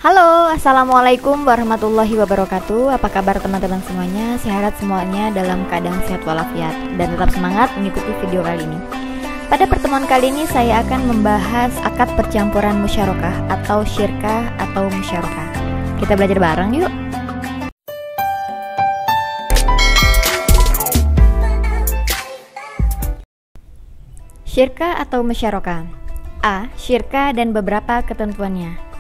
Halo, Assalamualaikum warahmatullahi wabarakatuh. Apa kabar teman-teman semuanya? Sehat semuanya dalam keadaan sehat walafiat dan tetap semangat mengikuti video kali ini. Pada pertemuan kali ini saya akan membahas akad percampuran musyarakah atau syirkah atau musyarakah. Kita belajar bareng yuk. Syirkah atau musyarakah. A. Syirkah dan beberapa ketentuannya.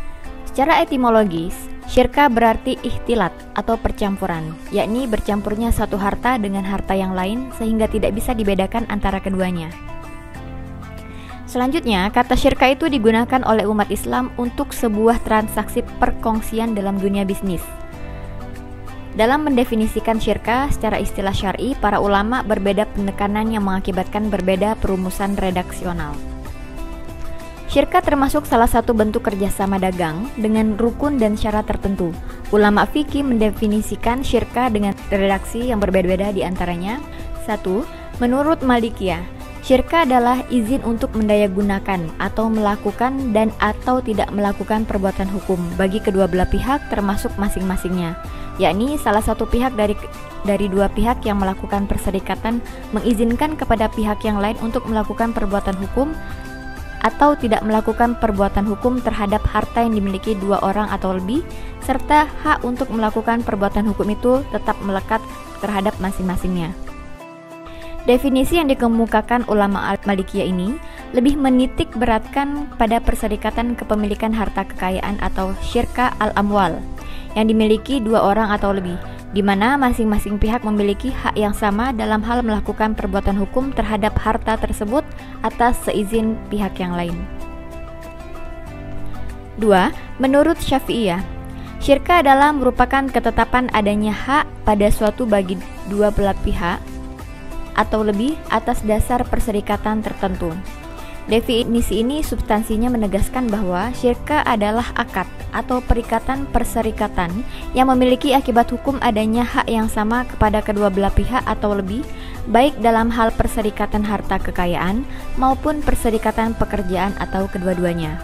Secara etimologis, syirkah berarti ikhtilat atau percampuran, yakni bercampurnya satu harta dengan harta yang lain sehingga tidak bisa dibedakan antara keduanya. Selanjutnya, kata syirkah itu digunakan oleh umat Islam untuk sebuah transaksi perkongsian dalam dunia bisnis. Dalam mendefinisikan syirkah secara istilah syar'i, para ulama berbeda penekanan yang mengakibatkan berbeda perumusan redaksional. Syirkah termasuk salah satu bentuk kerjasama dagang dengan rukun dan syarat tertentu. Ulama fikih mendefinisikan syirkah dengan redaksi yang berbeda-beda di antaranya. 1. Menurut Malikiyah, syirkah adalah izin untuk mendayagunakan atau melakukan dan atau tidak melakukan perbuatan hukum bagi kedua belah pihak termasuk masing-masingnya, yakni salah satu pihak dari dua pihak yang melakukan perserikatan mengizinkan kepada pihak yang lain untuk melakukan perbuatan hukum atau tidak melakukan perbuatan hukum terhadap harta yang dimiliki dua orang atau lebih, serta hak untuk melakukan perbuatan hukum itu tetap melekat terhadap masing-masingnya. Definisi yang dikemukakan ulama Malikiyah ini lebih menitik beratkan pada perserikatan kepemilikan harta kekayaan atau syirkah al-amwal yang dimiliki dua orang atau lebih, di mana masing-masing pihak memiliki hak yang sama dalam hal melakukan perbuatan hukum terhadap harta tersebut atas seizin pihak yang lain. 2. Menurut Syafi'iyah, syirkah adalah merupakan ketetapan adanya hak pada suatu bagi dua belah pihak atau lebih atas dasar perserikatan tertentu. Definisi ini substansinya menegaskan bahwa syirkah adalah akad atau perikatan perserikatan yang memiliki akibat hukum adanya hak yang sama kepada kedua belah pihak atau lebih, baik dalam hal perserikatan harta kekayaan maupun perserikatan pekerjaan atau kedua-duanya.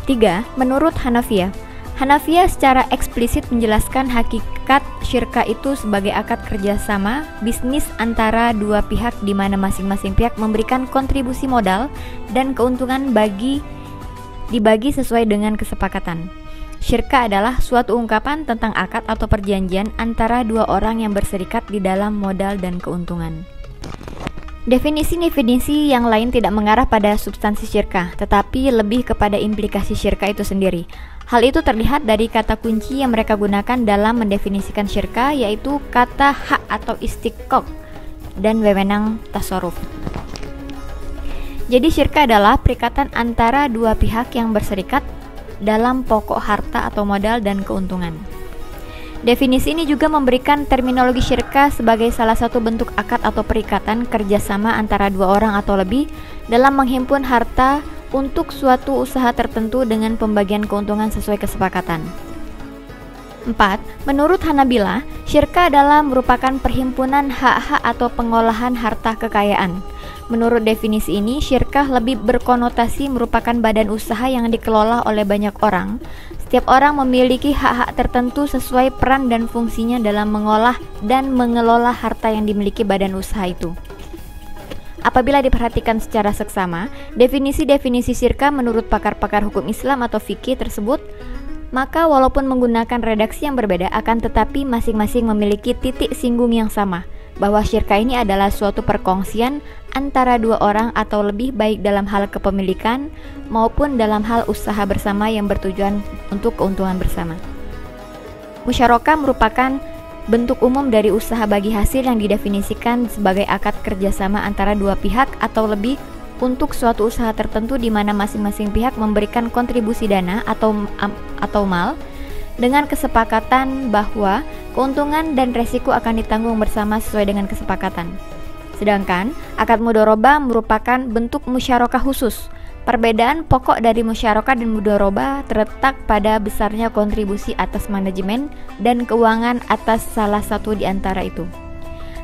3. Menurut Hanafiyah, Hanafiyah secara eksplisit menjelaskan hakikat syirkah itu sebagai akad kerjasama bisnis antara dua pihak di mana masing-masing pihak memberikan kontribusi modal dan keuntungan dibagi sesuai dengan kesepakatan. Syirkah adalah suatu ungkapan tentang akad atau perjanjian antara dua orang yang berserikat di dalam modal dan keuntungan. Definisi-definisi yang lain tidak mengarah pada substansi syirkah, tetapi lebih kepada implikasi syirkah itu sendiri. Hal itu terlihat dari kata kunci yang mereka gunakan dalam mendefinisikan syirkah, yaitu kata hak atau istiqaq dan wewenang tasarruf. Jadi syirkah adalah perikatan antara dua pihak yang berserikat dalam pokok harta atau modal dan keuntungan. Definisi ini juga memberikan terminologi syirkah sebagai salah satu bentuk akad atau perikatan kerjasama antara dua orang atau lebih dalam menghimpun harta untuk suatu usaha tertentu dengan pembagian keuntungan sesuai kesepakatan. 4. Menurut Hanabilah, syirkah adalah merupakan perhimpunan hak-hak atau pengolahan harta kekayaan. Menurut definisi ini, syirkah lebih berkonotasi merupakan badan usaha yang dikelola oleh banyak orang. Setiap orang memiliki hak-hak tertentu sesuai peran dan fungsinya dalam mengolah dan mengelola harta yang dimiliki badan usaha itu. Apabila diperhatikan secara seksama, definisi-definisi syirkah menurut pakar-pakar hukum Islam atau fikih tersebut, maka walaupun menggunakan redaksi yang berbeda akan tetapi masing-masing memiliki titik singgung yang sama, bahwa syirkah ini adalah suatu perkongsian antara dua orang atau lebih baik dalam hal kepemilikan maupun dalam hal usaha bersama yang bertujuan untuk keuntungan bersama. Musyarakah merupakan bentuk umum dari usaha bagi hasil yang didefinisikan sebagai akad kerjasama antara dua pihak atau lebih untuk suatu usaha tertentu di mana masing-masing pihak memberikan kontribusi dana atau mal dengan kesepakatan bahwa keuntungan dan resiko akan ditanggung bersama sesuai dengan kesepakatan. Sedangkan akad mudharabah merupakan bentuk musyarakah khusus. Perbedaan pokok dari musyarakah dan mudharabah terletak pada besarnya kontribusi atas manajemen dan keuangan atas salah satu di antara itu.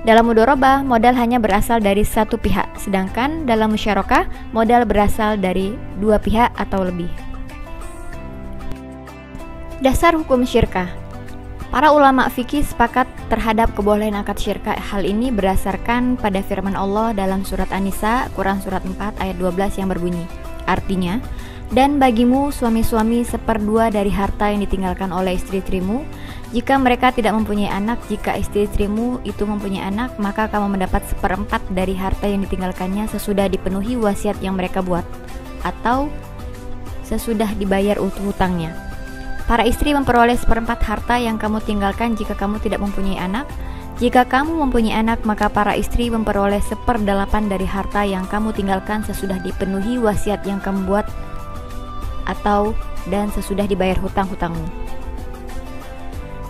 Dalam mudharabah, modal hanya berasal dari satu pihak, sedangkan dalam musyarakah, modal berasal dari dua pihak atau lebih. Dasar hukum syirkah. Para ulama fikih sepakat terhadap kebolehan akad syirkah. Hal ini berdasarkan pada firman Allah dalam surat An-Nisa, Quran surat 4 ayat 12 yang berbunyi. Artinya, dan bagimu suami-suami seperdua dari harta yang ditinggalkan oleh istri-istrimu. Jika mereka tidak mempunyai anak, jika istri-istrimu itu mempunyai anak, maka kamu mendapat seperempat dari harta yang ditinggalkannya sesudah dipenuhi wasiat yang mereka buat, atau sesudah dibayar hutangnya. Para istri memperoleh seperempat harta yang kamu tinggalkan jika kamu tidak mempunyai anak. Jika kamu mempunyai anak, maka para istri memperoleh 1/8 dari harta yang kamu tinggalkan sesudah dipenuhi wasiat yang kamu buat atau dan sesudah dibayar hutang-hutangmu.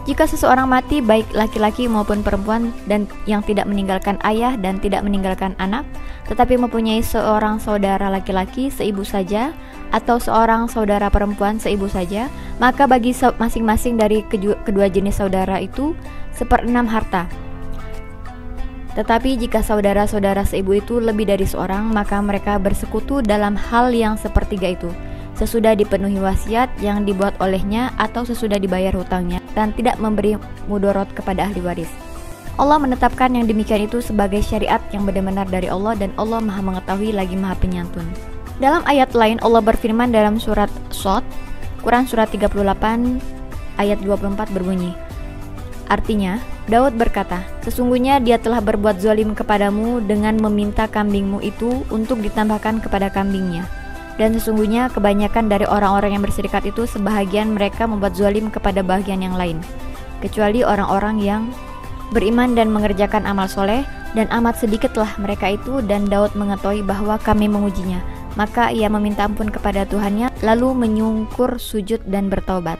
Jika seseorang mati, baik laki-laki maupun perempuan, dan yang tidak meninggalkan ayah dan tidak meninggalkan anak, tetapi mempunyai seorang saudara laki-laki seibu saja atau seorang saudara perempuan seibu saja, maka bagi masing-masing dari kedua jenis saudara itu 1/6 harta. Tetapi jika saudara-saudara seibu itu lebih dari seorang, maka mereka bersekutu dalam hal yang sepertiga itu, sesudah dipenuhi wasiat yang dibuat olehnya atau sesudah dibayar hutangnya, dan tidak memberi mudorot kepada ahli waris. Allah menetapkan yang demikian itu sebagai syariat yang benar-benar dari Allah, dan Allah Maha Mengetahui lagi Maha Penyantun. Dalam ayat lain Allah berfirman dalam surat Shad, Quran surat 38 ayat 24 berbunyi. Artinya, Daud berkata, sesungguhnya dia telah berbuat zalim kepadamu dengan meminta kambingmu itu untuk ditambahkan kepada kambingnya. Dan sesungguhnya kebanyakan dari orang-orang yang berserikat itu sebahagian mereka membuat zalim kepada bagian yang lain, kecuali orang-orang yang beriman dan mengerjakan amal soleh, dan amat sedikitlah mereka itu. Dan Daud mengetahui bahwa kami mengujinya, maka ia meminta ampun kepada Tuhannya, lalu menyungkur sujud dan bertaubat.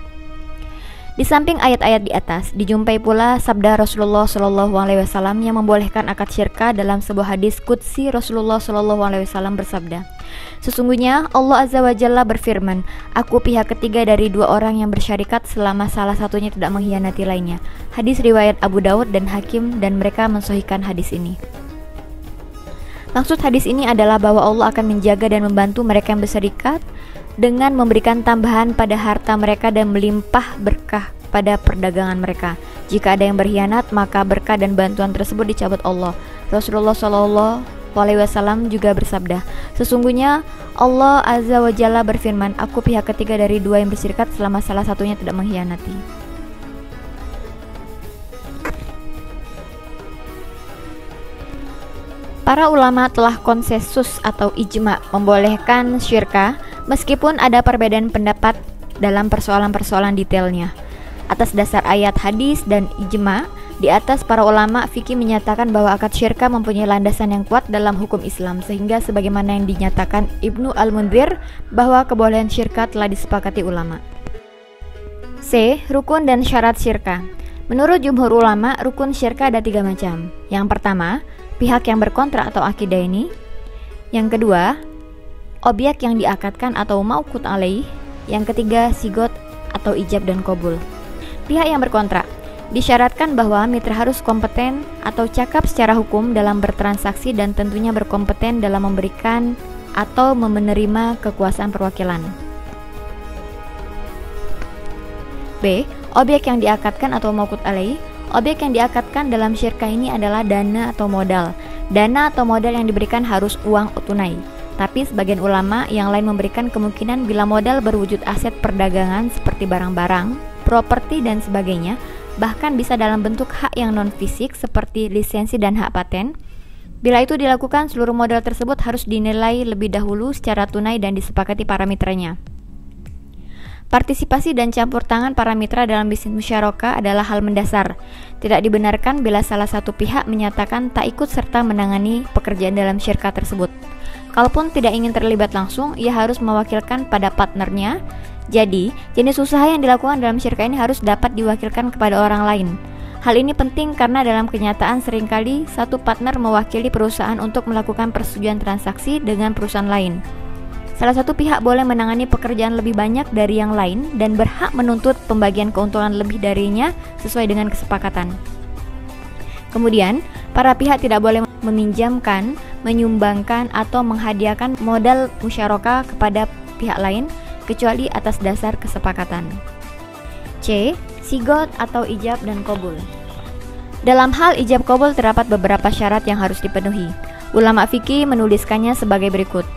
Di samping ayat-ayat di atas, dijumpai pula sabda Rasulullah SAW yang membolehkan akad syirkah. Dalam sebuah hadis qudsi, Rasulullah SAW bersabda, sesungguhnya Allah Azza wa Jalla berfirman, aku pihak ketiga dari dua orang yang bersyarikat selama salah satunya tidak mengkhianati lainnya. Hadis riwayat Abu Daud dan Hakim, dan mereka mensahihkan hadis ini. Maksud hadis ini adalah bahwa Allah akan menjaga dan membantu mereka yang berserikat dengan memberikan tambahan pada harta mereka dan melimpah berkah pada perdagangan mereka. Jika ada yang berkhianat, maka berkah dan bantuan tersebut dicabut Allah. Rasulullah SAW juga bersabda, sesungguhnya Allah Azza wa Jalla berfirman, aku pihak ketiga dari dua yang berserikat selama salah satunya tidak mengkhianati. Para ulama telah konsensus atau ijma membolehkan syirkah, meskipun ada perbedaan pendapat dalam persoalan-persoalan detailnya. Atas dasar ayat, hadis, dan ijma di atas, para ulama fikih menyatakan bahwa akad syirkah mempunyai landasan yang kuat dalam hukum Islam, sehingga sebagaimana yang dinyatakan Ibnu Al-Munzir bahwa kebolehan syirkah telah disepakati ulama. C. Rukun dan syarat syirkah. Menurut jumhur ulama, rukun syirkah ada 3 macam. Yang pertama, pihak yang berkontrak atau akidah ini. Yang kedua, objek yang diakadkan atau mauqut alaih. Yang ketiga, sigot atau ijab dan qabul. Pihak yang berkontrak disyaratkan bahwa mitra harus kompeten atau cakap secara hukum dalam bertransaksi, dan tentunya berkompeten dalam memberikan atau menerima kekuasaan perwakilan. B. Objek yang diakadkan atau mauqut alaih. Objek yang diakadkan dalam syirkah ini adalah dana atau modal. Dana atau modal yang diberikan harus uang tunai. Tapi sebagian ulama yang lain memberikan kemungkinan bila modal berwujud aset perdagangan seperti barang-barang, properti dan sebagainya, bahkan bisa dalam bentuk hak yang non-fisik seperti lisensi dan hak paten. Bila itu dilakukan, seluruh modal tersebut harus dinilai lebih dahulu secara tunai dan disepakati para mitranya. Partisipasi dan campur tangan para mitra dalam bisnis musyarakah adalah hal mendasar. Tidak dibenarkan bila salah satu pihak menyatakan tak ikut serta menangani pekerjaan dalam syirkah tersebut. Kalaupun tidak ingin terlibat langsung, ia harus mewakilkan pada partnernya. Jadi, jenis usaha yang dilakukan dalam syirkah ini harus dapat diwakilkan kepada orang lain. Hal ini penting karena dalam kenyataan seringkali satu partner mewakili perusahaan untuk melakukan persetujuan transaksi dengan perusahaan lain. Salah satu pihak boleh menangani pekerjaan lebih banyak dari yang lain dan berhak menuntut pembagian keuntungan lebih darinya sesuai dengan kesepakatan. Kemudian, para pihak tidak boleh meminjamkan, menyumbangkan, atau menghadiahkan modal musyarakah kepada pihak lain kecuali atas dasar kesepakatan. C. Sigot atau ijab dan qabul. Dalam hal ijab qabul terdapat beberapa syarat yang harus dipenuhi. Ulama fikih menuliskannya sebagai berikut.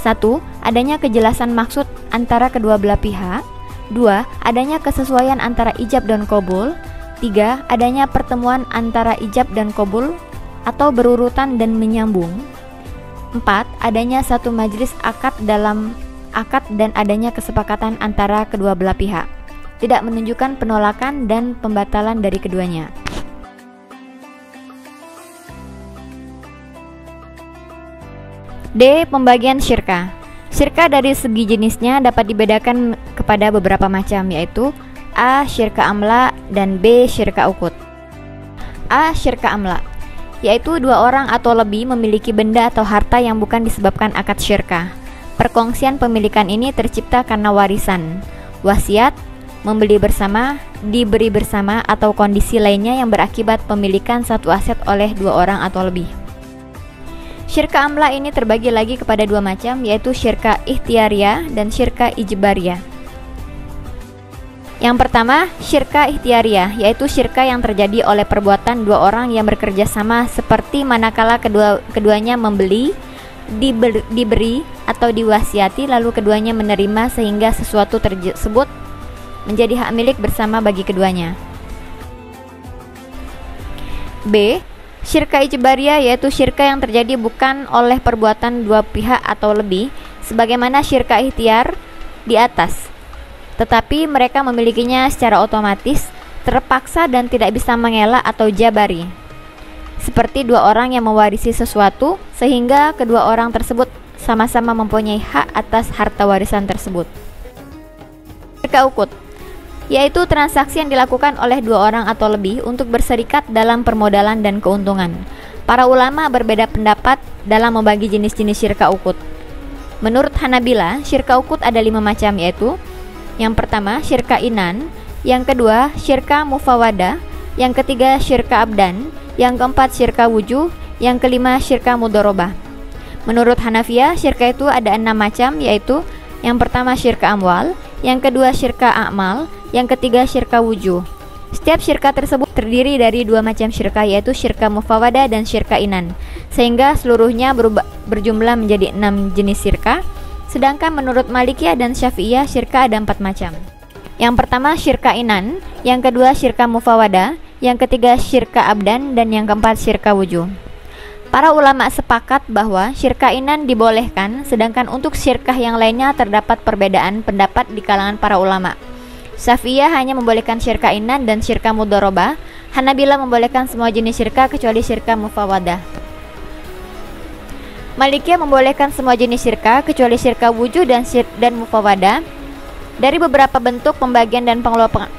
1. Adanya kejelasan maksud antara kedua belah pihak. 2. Adanya kesesuaian antara ijab dan qabul. 3. Adanya pertemuan antara ijab dan qabul atau berurutan dan menyambung. 4. Adanya satu majelis akad dan adanya kesepakatan antara kedua belah pihak. Tidak menunjukkan penolakan dan pembatalan dari keduanya. D. Pembagian syirka. Syirka dari segi jenisnya dapat dibedakan kepada beberapa macam, yaitu A. Syirka amla dan B. Syirka ukut. A. Syirka amla, yaitu dua orang atau lebih memiliki benda atau harta yang bukan disebabkan akad syirka. Perkongsian pemilikan ini tercipta karena warisan, wasiat, membeli bersama, diberi bersama, atau kondisi lainnya yang berakibat pemilikan satu aset oleh dua orang atau lebih. Syirka amla ini terbagi lagi kepada dua macam, yaitu syirka ikhtiariyah dan syirka ijbariyah. Yang pertama, syirka ikhtiariyah, yaitu syirka yang terjadi oleh perbuatan dua orang yang bekerja sama, seperti manakala keduanya membeli, diberi, atau diwasiati, lalu keduanya menerima sehingga sesuatu tersebut menjadi hak milik bersama bagi keduanya. B. Syirka ijbariyah, yaitu syirka yang terjadi bukan oleh perbuatan dua pihak atau lebih, sebagaimana syirka ikhtiar di atas, tetapi mereka memilikinya secara otomatis, terpaksa dan tidak bisa mengelak atau jabari. Seperti dua orang yang mewarisi sesuatu, sehingga kedua orang tersebut sama-sama mempunyai hak atas harta warisan tersebut. Syirka ukut, yaitu transaksi yang dilakukan oleh dua orang atau lebih untuk berserikat dalam permodalan dan keuntungan. Para ulama berbeda pendapat dalam membagi jenis-jenis syirka ukut. Menurut Hanabila, syirka ukut ada 5 macam, yaitu yang pertama syirka inan, yang kedua syirka mufawadah, yang ketiga syirka abdan, yang keempat syirka wujuh, yang kelima syirka mudharabah. Menurut Hanafiyah, syirka itu ada 6 macam, yaitu yang pertama syirka amwal, yang kedua syirka a'mal, yang ketiga syirka wujuh. Setiap syirka tersebut terdiri dari 2 macam syirka, yaitu syirka mufawadah dan syirka inan, sehingga seluruhnya berjumlah menjadi 6 jenis syirka. Sedangkan menurut Malikiyah dan Syafi'iyah, syirka ada 4 macam. Yang pertama syirka inan, yang kedua syirka mufawadah, yang ketiga syirka abdan, dan yang keempat syirka wujuh. Para ulama sepakat bahwa syirka inan dibolehkan, sedangkan untuk syirkah yang lainnya terdapat perbedaan pendapat di kalangan para ulama. Syafi'iyah hanya membolehkan syirka inan dan syirka mudharabah. Hanabila membolehkan semua jenis syirka kecuali syirka mufawadah. Malikiyah membolehkan semua jenis syirka kecuali syirka wujuh dan mufawadah. Dari beberapa bentuk pembagian dan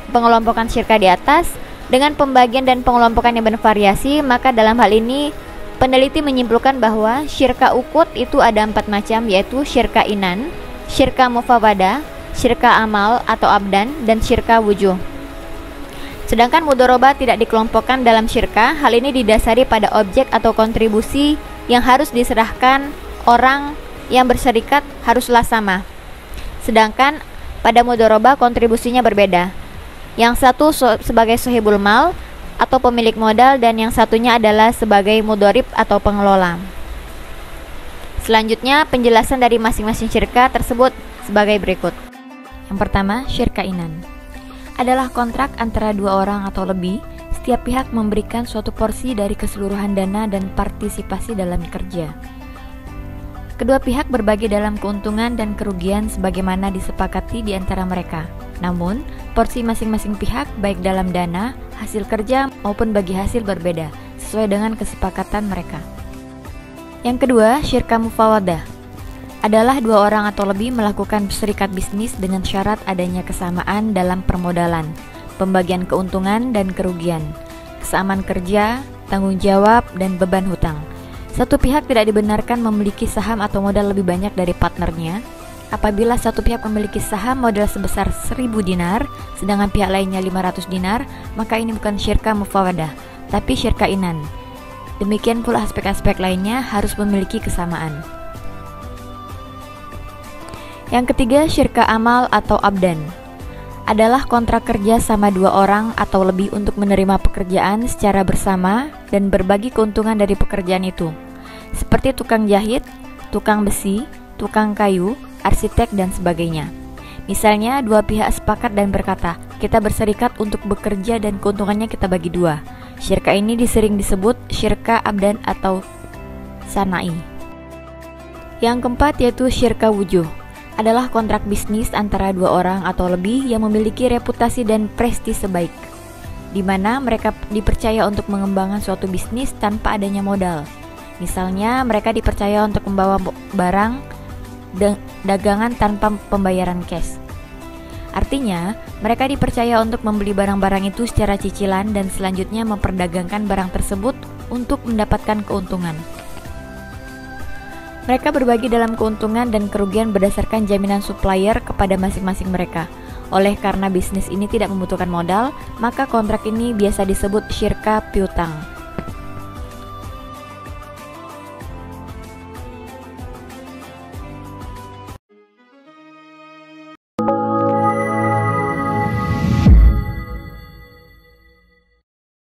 pengelompokan syirka di atas, dengan pembagian dan pengelompokan yang bervariasi, maka dalam hal ini peneliti menyimpulkan bahwa syirka ukut itu ada 4 macam, yaitu syirka inan, syirka mufawadah, syirka amal atau abdan, dan syirka wujuh. Sedangkan mudharabah tidak dikelompokkan dalam syirka. Hal ini didasari pada objek atau kontribusi yang harus diserahkan orang yang berserikat haruslah sama. Sedangkan pada mudharabah kontribusinya berbeda. Yang satu sebagai sahibul mal atau pemilik modal, dan yang satunya adalah sebagai mudharib atau pengelola. Selanjutnya penjelasan dari masing-masing syirka tersebut sebagai berikut. Yang pertama, syirka inan adalah kontrak antara 2 orang atau lebih. Setiap pihak memberikan suatu porsi dari keseluruhan dana dan partisipasi dalam kerja. Kedua pihak berbagi dalam keuntungan dan kerugian sebagaimana disepakati di antara mereka. Namun, porsi masing-masing pihak baik dalam dana, hasil kerja maupun bagi hasil berbeda sesuai dengan kesepakatan mereka. Yang kedua, syirka mufawadah adalah 2 orang atau lebih melakukan serikat bisnis dengan syarat adanya kesamaan dalam permodalan, pembagian keuntungan dan kerugian, kesamaan kerja, tanggung jawab, dan beban hutang. Satu pihak tidak dibenarkan memiliki saham atau modal lebih banyak dari partnernya. Apabila satu pihak memiliki saham modal sebesar 1000 dinar, sedangkan pihak lainnya 500 dinar, maka ini bukan syirka mufawadah, tapi syirka inan. Demikian pula aspek-aspek lainnya harus memiliki kesamaan. Yang ketiga, syirka amal atau abdan adalah kontrak kerja sama dua orang atau lebih untuk menerima pekerjaan secara bersama dan berbagi keuntungan dari pekerjaan itu, seperti tukang jahit, tukang besi, tukang kayu, arsitek, dan sebagainya. Misalnya, dua pihak sepakat dan berkata, kita berserikat untuk bekerja dan keuntungannya kita bagi dua. Syirka ini sering disebut syirka abdan atau sanai. Yang keempat yaitu syirka wujuh, adalah kontrak bisnis antara dua orang atau lebih yang memiliki reputasi dan prestise baik, di mana mereka dipercaya untuk mengembangkan suatu bisnis tanpa adanya modal. Misalnya, mereka dipercaya untuk membawa barang dagangan tanpa pembayaran cash. Artinya, mereka dipercaya untuk membeli barang-barang itu secara cicilan dan selanjutnya memperdagangkan barang tersebut untuk mendapatkan keuntungan. Mereka berbagi dalam keuntungan dan kerugian berdasarkan jaminan supplier kepada masing-masing mereka. Oleh karena bisnis ini tidak membutuhkan modal, maka kontrak ini biasa disebut syirka piutang.